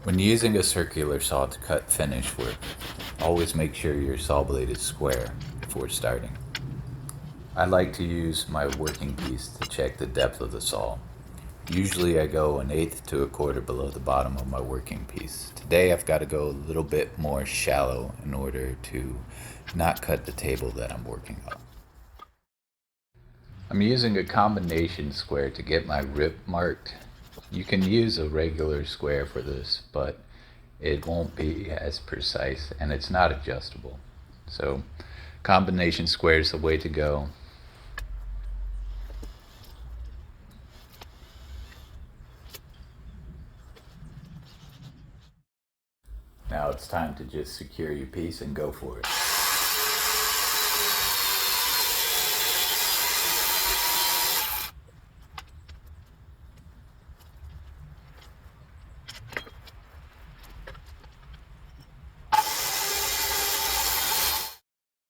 When using a circular saw to cut finish work, always make sure your saw blade is square before starting. I like to use my working piece to check the depth of the saw. Usually I go 1/8 to 1/4 below the bottom of my working piece. Today I've got to go a little bit more shallow in order to not cut the table that I'm working on. I'm using a combination square to get my rip marked. You can use a regular square for this, but it won't be as precise and it's not adjustable. So combination square is the way to go. Now it's time to just secure your piece and go for it.